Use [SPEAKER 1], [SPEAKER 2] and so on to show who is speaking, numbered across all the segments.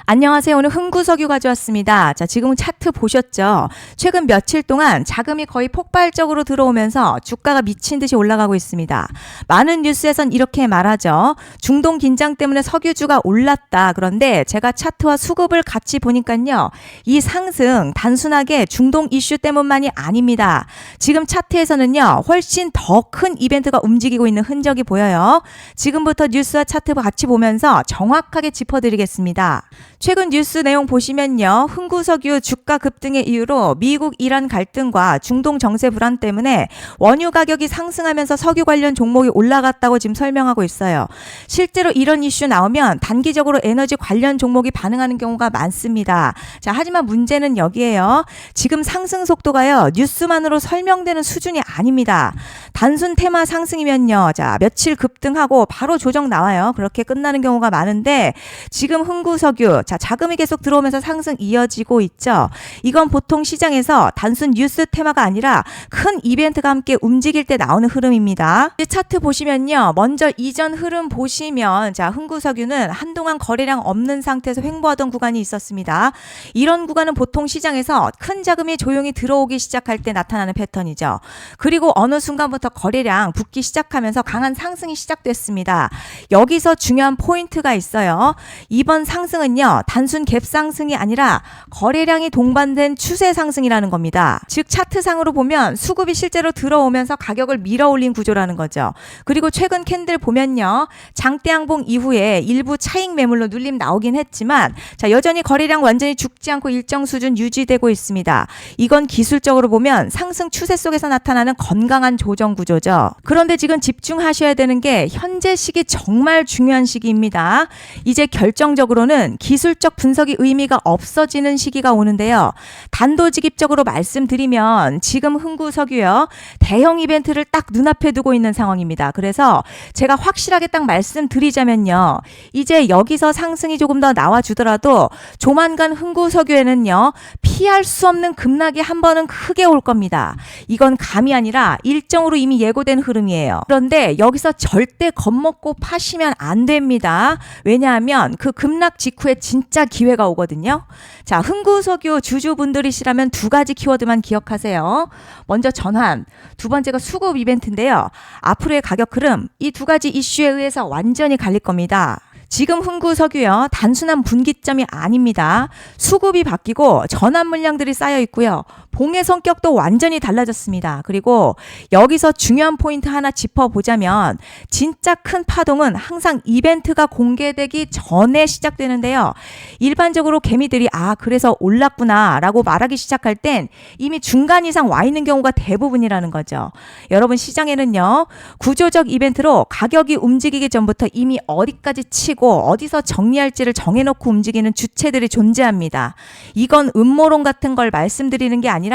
[SPEAKER 1] 안녕하세요. 오늘 흥구석유 가져왔습니다. 자, 지금 차트 보셨죠? 최근 며칠 동안 자금이 거의 폭발적으로 들어오면서 주가가 미친 듯이 올라가고 있습니다. 많은 뉴스에선 이렇게 말하죠. 중동 긴장 때문에 석유주가 올랐다. 그런데 제가 차트와 수급을 같이 보니까요. 이 상승 단순하게 중동 이슈 때문만이 아닙니다. 지금 차트에서는요. 훨씬 더 큰 이벤트가 움직이고 있는 흔적이 보여요. 지금부터 뉴스와 차트 같이 보면서 정확하게 짚어드리겠습니다. 최근 뉴스 내용 보시면요. 흥구석유 주가 급등의 이유로 미국 이란 갈등과 중동 정세 불안 때문에 원유 가격이 상승하면서 석유 관련 종목이 올라갔다고 지금 설명하고 있어요. 실제로 이런 이슈 나오면 단기적으로 에너지 관련 종목이 반응하는 경우가 많습니다. 자, 하지만 문제는 여기에요. 지금 상승 속도가요. 뉴스만으로 설명되는 수준이 아닙니다. 단순 테마 상승이면요. 자, 며칠 급등하고 바로 조정 나와요. 그렇게 끝나는 경우가 많은데 지금 흥구석유 자, 자금이 계속 들어오면서 상승 이어지고 있죠. 이건 보통 시장에서 단순 뉴스 테마가 아니라 큰 이벤트가 함께 움직일 때 나오는 흐름입니다. 차트 보시면요. 먼저 이전 흐름 보시면 자, 흥구석유는 한동안 거래량 없는 상태에서 횡보하던 구간이 있었습니다. 이런 구간은 보통 시장에서 큰 자금이 조용히 들어오기 시작할 때 나타나는 패턴이죠. 그리고 어느 순간부터 거래량 붙기 시작하면서 강한 상승이 시작됐습니다. 여기서 중요한 포인트가 있어요. 이번 상승은요. 단순 갭 상승이 아니라 거래량이 동반된 추세 상승이라는 겁니다. 즉 차트상으로 보면 수급이 실제로 들어오면서 가격을 밀어올린 구조라는 거죠. 그리고 최근 캔들 보면요. 장대 양봉 이후에 일부 차익 매물로 눌림 나오긴 했지만 자, 여전히 거래량 완전히 죽지 않고 일정 수준 유지되고 있습니다. 이건 기술적으로 보면 상승 추세 속에서 나타나는 건강한 조정 구조죠. 그런데 지금 집중하셔야 되는 게 현재 시기 정말 중요한 시기입니다. 이제 결정적으로는 기술적 분석이 의미가 없어지는 시기가 오는데요. 단도직입적으로 말씀드리면 지금 흥구석유요. 대형 이벤트를 딱 눈앞에 두고 있는 상황입니다. 그래서 제가 확실하게 딱 말씀드리자면요. 이제 여기서 상승이 조금 더 나와주더라도 조만간 흥구석유에는요. 피할 수 없는 급락이 한 번은 크게 올 겁니다. 이건 감이 아니라 일정으로 이미 예고된 흐름이에요. 그런데 여기서 절대 겁먹고 파시면 안 됩니다. 왜냐하면 그 급락 직후에 진짜 기회가 오거든요. 자, 흥구석유 주주분들이시라면 두 가지 키워드만 기억하세요. 먼저 전환, 두 번째가 수급 이벤트인데요. 앞으로의 가격 흐름, 이 두 가지 이슈에 의해서 완전히 갈릴 겁니다. 지금 흥구석유요. 단순한 분기점이 아닙니다. 수급이 바뀌고 전환 물량들이 쌓여 있고요. 봉의 성격도 완전히 달라졌습니다. 그리고 여기서 중요한 포인트 하나 짚어보자면 진짜 큰 파동은 항상 이벤트가 공개되기 전에 시작되는데요. 일반적으로 개미들이 그래서 올랐구나 라고 말하기 시작할 땐 이미 중간 이상 와 있는 경우가 대부분이라는 거죠. 여러분 시장에는요. 구조적 이벤트로 가격이 움직이기 전부터 이미 어디까지 치고 어디서 정리할지를 정해놓고 움직이는 주체들이 존재합니다. 이건 음모론 같은 걸 말씀드리는 게 아니라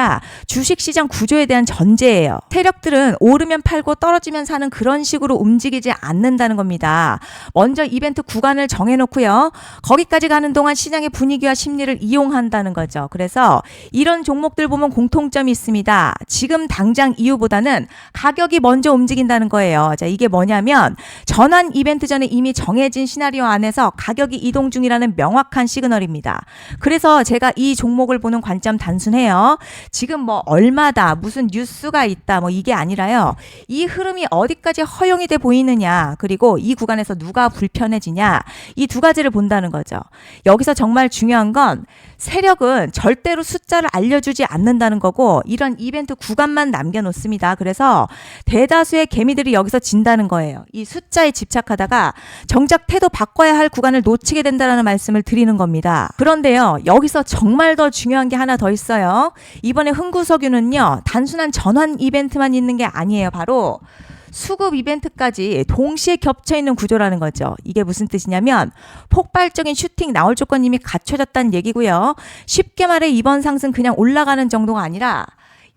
[SPEAKER 1] 주식시장 구조에 대한 전제예요. 세력들은 오르면 팔고 떨어지면 사는 그런 식으로 움직이지 않는다는 겁니다. 먼저 이벤트 구간을 정해놓고요. 거기까지 가는 동안 시장의 분위기와 심리를 이용한다는 거죠. 그래서 이런 종목들 보면 공통점이 있습니다. 지금 당장 이유보다는 가격이 먼저 움직인다는 거예요. 자, 이게 뭐냐면 전환 이벤트 전에 이미 정해진 시나리오 안에서 가격이 이동 중이라는 명확한 시그널입니다. 그래서 제가 이 종목을 보는 관점 단순해요. 지금 뭐 얼마다 무슨 뉴스가 있다 뭐 이게 아니라요. 이 흐름이 어디까지 허용이 돼 보이느냐 그리고 이 구간에서 누가 불편해지냐 이 두 가지를 본다는 거죠. 여기서 정말 중요한 건 세력은 절대로 숫자를 알려주지 않는다는 거고 이런 이벤트 구간만 남겨놓습니다. 그래서 대다수의 개미들이 여기서 진다는 거예요. 이 숫자에 집착하다가 정작 태도 바꿔야 할 구간을 놓치게 된다는 말씀을 드리는 겁니다. 그런데요. 여기서 정말 더 중요한 게 하나 더 있어요. 이번에 흥구석유는요. 단순한 전환 이벤트만 있는 게 아니에요. 바로 수급 이벤트까지 동시에 겹쳐있는 구조라는 거죠. 이게 무슨 뜻이냐면 폭발적인 슈팅 나올 조건이 이미 갖춰졌다는 얘기고요. 쉽게 말해 이번 상승 그냥 올라가는 정도가 아니라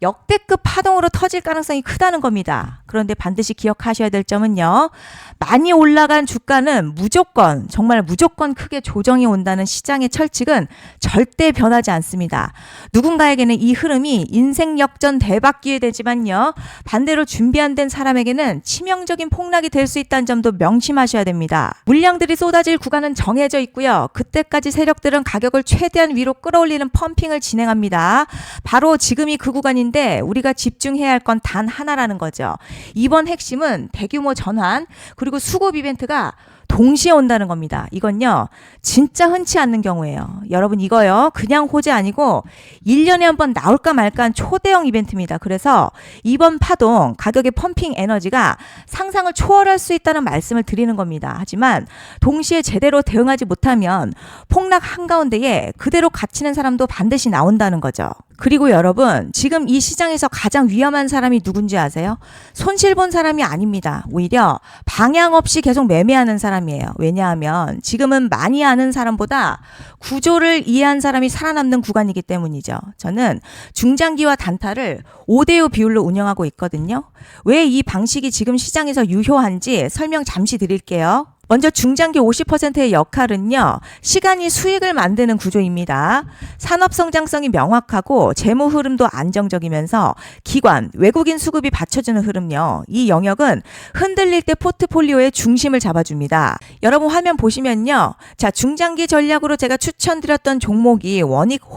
[SPEAKER 1] 역대급 파동으로 터질 가능성이 크다는 겁니다. 그런데 반드시 기억하셔야 될 점은요. 많이 올라간 주가는 무조건 정말 무조건 크게 조정이 온다는 시장의 철칙은 절대 변하지 않습니다. 누군가에게는 이 흐름이 인생 역전 대박 기회 되지만요. 반대로 준비 안 된 사람에게는 치명적인 폭락이 될 수 있다는 점도 명심하셔야 됩니다. 물량들이 쏟아질 구간은 정해져 있고요. 그때까지 세력들은 가격을 최대한 위로 끌어올리는 펌핑을 진행합니다. 바로 지금이 그 구간인데 우리가 집중해야 할 건 단 하나라는 거죠. 이번 핵심은 대규모 전환 그리고 수급 이벤트가 동시에 온다는 겁니다. 이건요 진짜 흔치 않는 경우예요. 여러분 이거요 그냥 호재 아니고 1년에 한 번 나올까 말까한 초대형 이벤트입니다. 그래서 이번 파동 가격의 펌핑 에너지가 상상을 초월할 수 있다는 말씀을 드리는 겁니다. 하지만 동시에 제대로 대응하지 못하면 폭락 한가운데에 그대로 갇히는 사람도 반드시 나온다는 거죠. 그리고 여러분 지금 이 시장에서 가장 위험한 사람이 누군지 아세요? 손실 본 사람이 아닙니다. 오히려 방향 없이 계속 매매하는 사람이에요. 왜냐하면 지금은 많이 아는 사람보다 구조를 이해한 사람이 살아남는 구간이기 때문이죠. 저는 중장기와 단타를 5대5 비율로 운영하고 있거든요. 왜 이 방식이 지금 시장에서 유효한지 설명 잠시 드릴게요. 먼저 중장기 50%의 역할은요. 시간이 수익을 만드는 구조입니다. 산업 성장성이 명확하고 재무 흐름도 안정적이면서 기관, 외국인 수급이 받쳐주는 흐름요. 이 영역은 흔들릴 때 포트폴리오의 중심을 잡아줍니다. 여러분 화면 보시면요. 자, 중장기 전략으로 제가 추천드렸던 종목이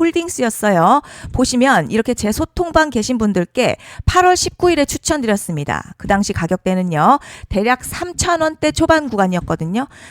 [SPEAKER 1] 원익홀딩스였어요. 보시면 이렇게 제 소통방 계신 분들께 8월 19일에 추천드렸습니다. 그 당시 가격대는요. 대략 3,000원대 초반 구간이었거든요.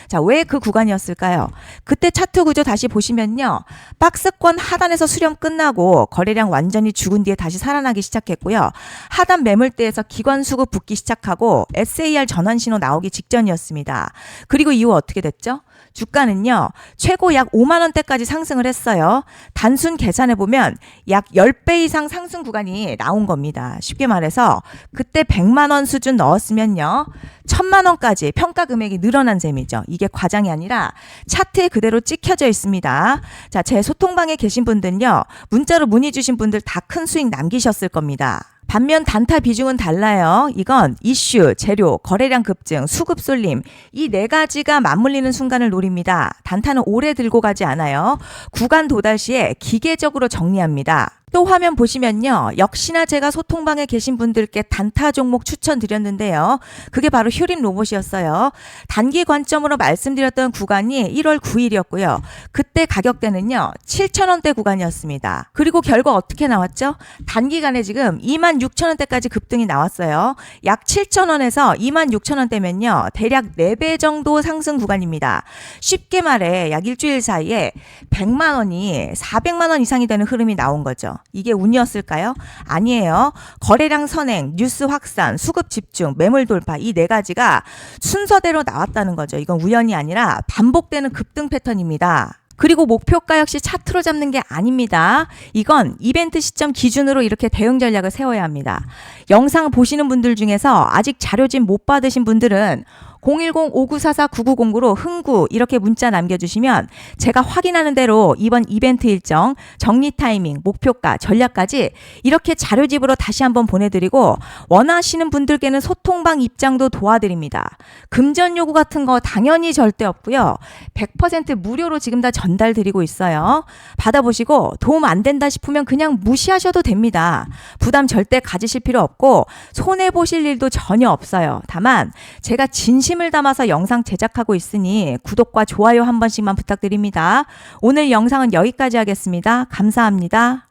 [SPEAKER 1] 자, 왜 그 구간이었을까요? 그때 차트 구조 다시 보시면요. 박스권 하단에서 수렴 끝나고 거래량 완전히 죽은 뒤에 다시 살아나기 시작했고요. 하단 매물대에서 기관 수급 붙기 시작하고 SAR 전환 신호 나오기 직전이었습니다. 그리고 이후 어떻게 됐죠? 주가는요. 최고 약 5만 원대까지 상승을 했어요. 단순 계산해 보면 약 10배 이상 상승 구간이 나온 겁니다. 쉽게 말해서 그때 100만 원 수준 넣었으면요. 1000만 원까지 평가 금액이 늘어난 셈이죠. 이게 과장이 아니라 차트에 그대로 찍혀져 있습니다. 자, 제 소통방에 계신 분들은요. 문자로 문의 주신 분들 다 큰 수익 남기셨을 겁니다. 반면 단타 비중은 달라요. 이건 이슈, 재료, 거래량 급증, 수급 쏠림 이 네 가지가 맞물리는 순간을 노립니다. 단타는 오래 들고 가지 않아요. 구간 도달 시에 기계적으로 정리합니다. 또 화면 보시면요. 역시나 제가 소통방에 계신 분들께 단타 종목 추천드렸는데요. 그게 바로 휴림 로봇이었어요. 단기 관점으로 말씀드렸던 구간이 1월 9일이었고요. 그때 가격대는요. 7,000원대 구간이었습니다. 그리고 결과 어떻게 나왔죠? 단기간에 지금 26,000원대까지 급등이 나왔어요. 약 7,000원에서 26,000원대면요. 대략 4배 정도 상승 구간입니다. 쉽게 말해 약 일주일 사이에 100만 원이 400만 원 이상이 되는 흐름이 나온 거죠. 이게 운이었을까요? 아니에요. 거래량 선행, 뉴스 확산, 수급 집중, 매물 돌파 이 네 가지가 순서대로 나왔다는 거죠. 이건 우연이 아니라 반복되는 급등 패턴입니다. 그리고 목표가 역시 차트로 잡는 게 아닙니다. 이건 이벤트 시점 기준으로 이렇게 대응 전략을 세워야 합니다. 영상 보시는 분들 중에서 아직 자료집 못 받으신 분들은 010-5944-9909로 흥구 이렇게 문자 남겨주시면 제가 확인하는 대로 이번 이벤트 일정, 정리 타이밍, 목표가, 전략까지 이렇게 자료집으로 다시 한번 보내드리고 원하시는 분들께는 소통방 입장도 도와드립니다. 금전 요구 같은 거 당연히 절대 없고요. 100% 무료로 지금 다 전달드리고 있어요. 받아보시고 도움 안 된다 싶으면 그냥 무시하셔도 됩니다. 부담 절대 가지실 필요 없고 손해보실 일도 전혀 없어요. 다만 제가 진심을 담아서 영상 제작하고 있으니 구독과 좋아요 한 번씩만 부탁드립니다. 오늘 영상은 여기까지 하겠습니다. 감사합니다.